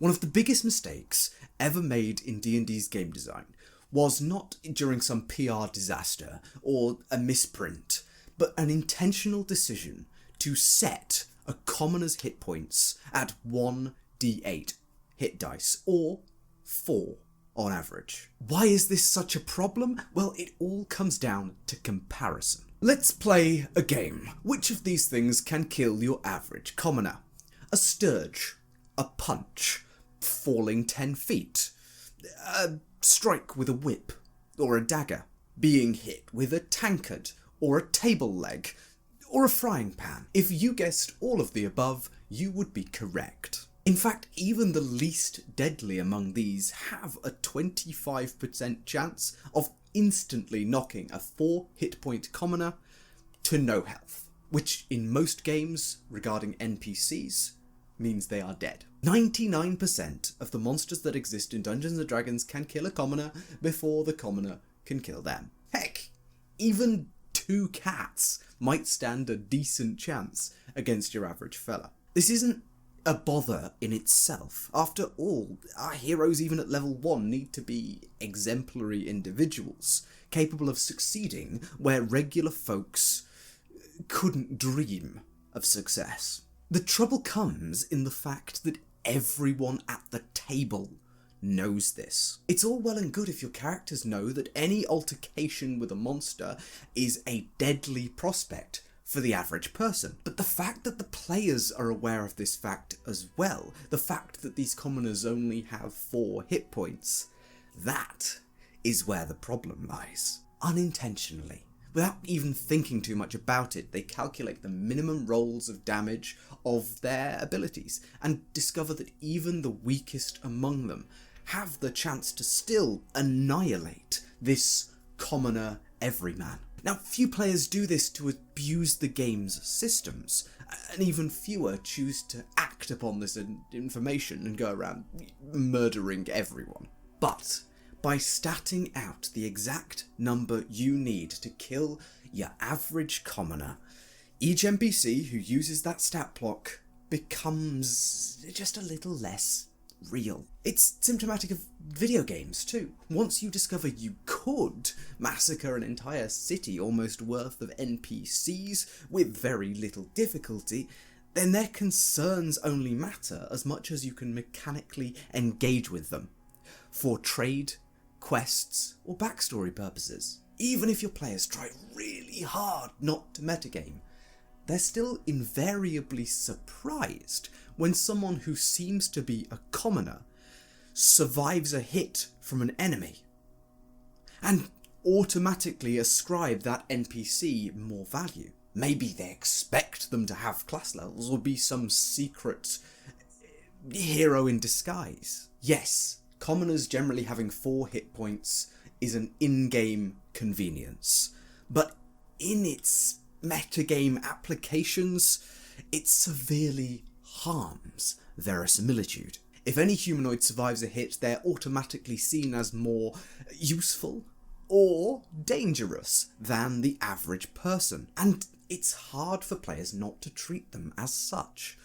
One of the biggest mistakes ever made in D&D's game design was not during some PR disaster or a misprint, but an intentional decision to set a commoner's hit points at 1d8 hit dice, or 4 on average. Why is this such a problem? Well, it all comes down to comparison. Let's play a game. Which of these things can kill your average commoner? A sturge, a punch, falling 10 feet, a strike with a whip or a dagger, being hit with a tankard or a table leg, or a frying pan. If you guessed all of the above, you would be correct. In fact, even the least deadly among these have a 25% chance of instantly knocking a 4 hit point commoner to no health, which in most games regarding NPCs means they are dead. 99% of the monsters that exist in Dungeons & Dragons can kill a commoner before the commoner can kill them. Heck, even 2 cats might stand a decent chance against your average fella. This isn't a bother in itself. After all, our heroes even at level 1 need to be exemplary individuals, capable of succeeding where regular folks couldn't dream of success. The trouble comes in the fact that everyone at the table knows this. It's all well and good if your characters know that any altercation with a monster is a deadly prospect for the average person. But the fact that the players are aware of this fact as well, the fact that these commoners only have 4 hit points, that is where the problem lies. Unintentionally, without even thinking too much about it, they calculate the minimum rolls of damage of their abilities and discover that even the weakest among them have the chance to still annihilate this commoner everyman. Now, few players do this to abuse the game's systems, and even fewer choose to act upon this information and go around murdering everyone. But by statting out the exact number you need to kill your average commoner, each NPC who uses that stat block becomes just a little less real. It's symptomatic of video games too. Once you discover you could massacre an entire city almost worth of NPCs with very little difficulty, then their concerns only matter as much as you can mechanically engage with them for trade, quests, or backstory purposes. Even if your players try really hard not to metagame, they're still invariably surprised when someone who seems to be a commoner survives a hit from an enemy, and automatically ascribe that NPC more value. Maybe they expect them to have class levels or be some secret hero in disguise. Yes, commoners generally having 4 hit points is an in-game convenience, but in its metagame applications, it severely harms verisimilitude. If any humanoid survives a hit, they're automatically seen as more useful or dangerous than the average person, and it's hard for players not to treat them as such.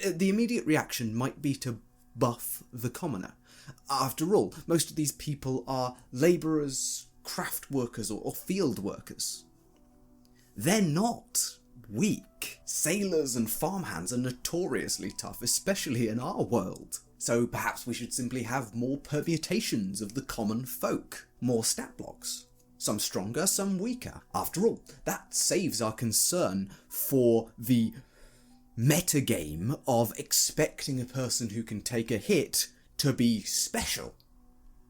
The immediate reaction might be to buff the commoner. After all, most of these people are labourers, craft workers, or field workers. They're not weak. Sailors and farmhands are notoriously tough, especially in our world. So perhaps we should simply have more permutations of the common folk. More stat blocks. Some stronger, some weaker. After all, that saves our concern for the metagame of expecting a person who can take a hit to be special.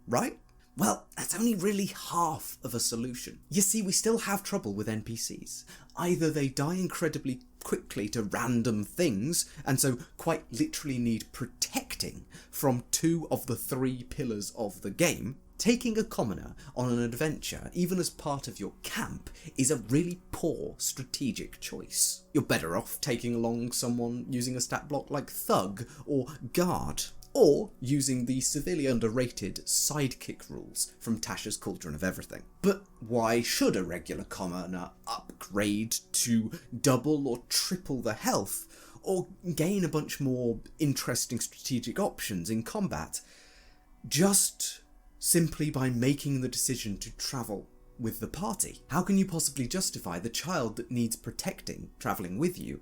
Right? Well, that's only really half of a solution. You see, we still have trouble with NPCs. Either they die incredibly quickly to random things, and so quite literally need protecting from 2 of the 3 pillars of the game. Taking a commoner on an adventure, even as part of your camp, is a really poor strategic choice. You're better off taking along someone using a stat block like Thug or Guard, or using the severely underrated sidekick rules from Tasha's Cauldron of Everything. But why should a regular commoner upgrade to double or triple the health, or gain a bunch more interesting strategic options in combat, just simply by making the decision to travel with the party. How can you possibly justify the child that needs protecting travelling with you,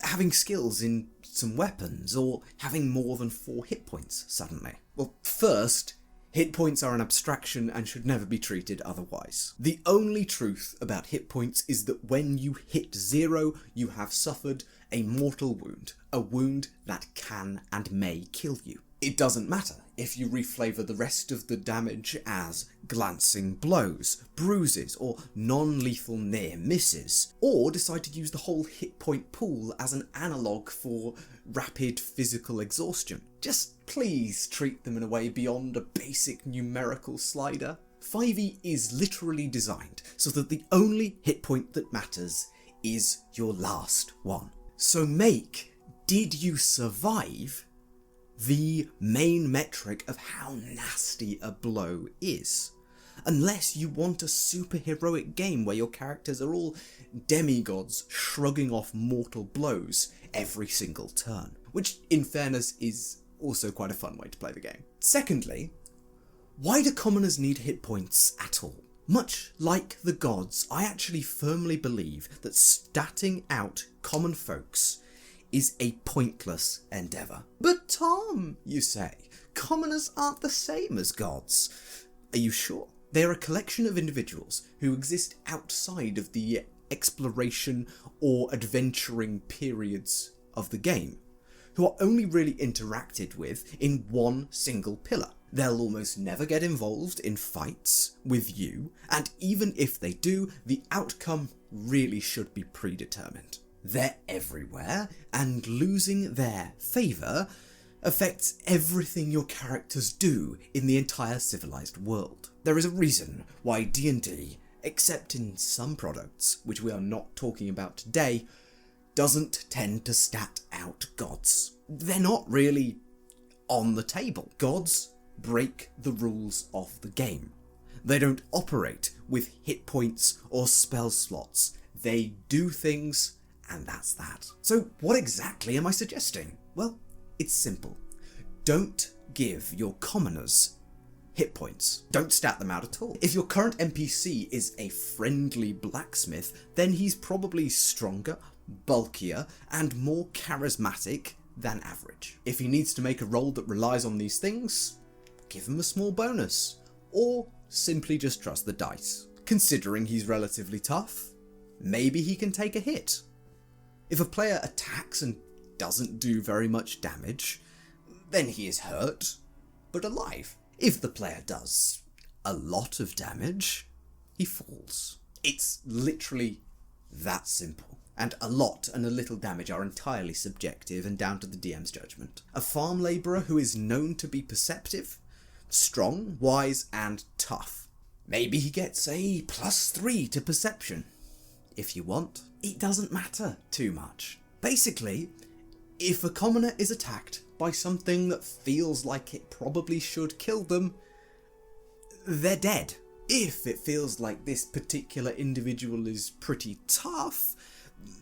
having skills in some weapons, or having more than 4 hit points suddenly? Well, first, hit points are an abstraction and should never be treated otherwise. The only truth about hit points is that when you hit 0, you have suffered a mortal wound, a wound that can and may kill you. It doesn't matter if you reflavour the rest of the damage as glancing blows, bruises, or non-lethal near misses, or decide to use the whole hit point pool as an analogue for rapid physical exhaustion. Just please treat them in a way beyond a basic numerical slider. 5e is literally designed so that the only hit point that matters is your last one. So make "did you survive" the main metric of how nasty a blow is. Unless you want a superheroic game where your characters are all demigods shrugging off mortal blows every single turn, which in fairness is also quite a fun way to play the game. Secondly, why do commoners need hit points at all? Much like the gods, I actually firmly believe that statting out common folks is a pointless endeavour. But Tom, you say, commoners aren't the same as gods. Are you sure? They are a collection of individuals who exist outside of the exploration or adventuring periods of the game, who are only really interacted with in one single pillar. They'll almost never get involved in fights with you, and even if they do, the outcome really should be predetermined. They're everywhere, and losing their favour affects everything your characters do in the entire civilised world. There is a reason why D&D, except in some products, which we are not talking about today, doesn't tend to stat out gods. They're not really on the table. Gods break the rules of the game. They don't operate with hit points or spell slots. They do things, and that's that. So what exactly am I suggesting? Well, it's simple. Don't give your commoners hit points. Don't stat them out at all. If your current NPC is a friendly blacksmith, then he's probably stronger, bulkier, and more charismatic than average. If he needs to make a roll that relies on these things, give him a small bonus, or simply just trust the dice. Considering he's relatively tough, maybe he can take a hit. If a player attacks and doesn't do very much damage, then he is hurt, but alive. If the player does a lot of damage, he falls. It's literally that simple. And a lot and a little damage are entirely subjective and down to the DM's judgment. A farm labourer who is known to be perceptive, strong, wise, and tough. Maybe he gets a +3 to perception. If you want, it doesn't matter too much. Basically, if a commoner is attacked by something that feels like it probably should kill them, they're dead. If it feels like this particular individual is pretty tough,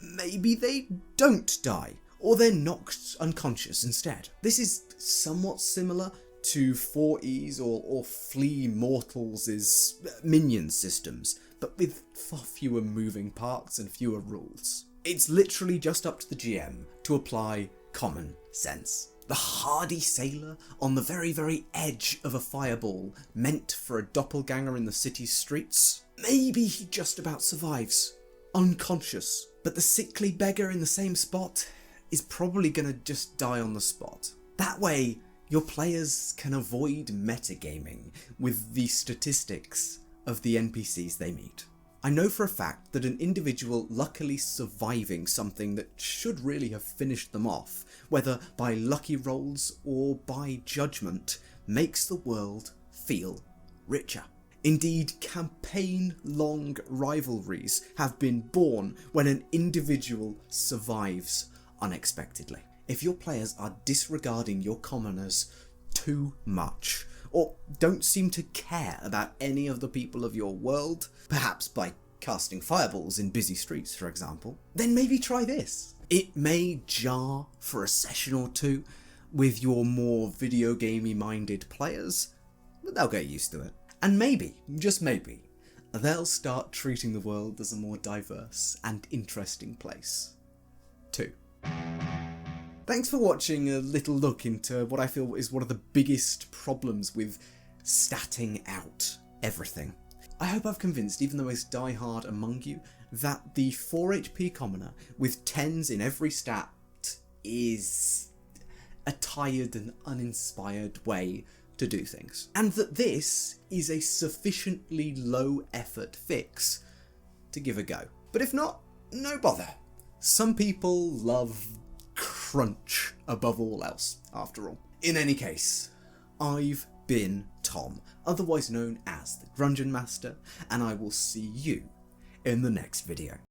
maybe they don't die, or they're knocked unconscious instead. This is somewhat similar to 4E's or Flea Mortals' minion systems, but with far fewer moving parts and fewer rules. It's literally just up to the GM to apply common sense. The hardy sailor on the very, very edge of a fireball meant for a doppelganger in the city's streets, maybe he just about survives, unconscious. But the sickly beggar in the same spot is probably gonna just die on the spot. That way, your players can avoid metagaming with the statistics of the NPCs they meet. I know for a fact that an individual luckily surviving something that should really have finished them off, whether by lucky rolls or by judgment, makes the world feel richer. Indeed, campaign-long rivalries have been born when an individual survives unexpectedly. If your players are disregarding your commoners too much, or don't seem to care about any of the people of your world, perhaps by casting fireballs in busy streets, for example, then maybe try this. It may jar for a session or two with your more video gamey minded players, but they'll get used to it. And maybe, just maybe, they'll start treating the world as a more diverse and interesting place, too. Thanks for watching a little look into what I feel is one of the biggest problems with statting out everything. I hope I've convinced even the most diehard among you that the 4 HP commoner with 10s in every stat is a tired and uninspired way to do things, and that this is a sufficiently low effort fix to give a go. But if not, no bother. Some people love crunch above all else, after all. In any case, I've been Tom, otherwise known as the Grungeon Master, and I will see you in the next video.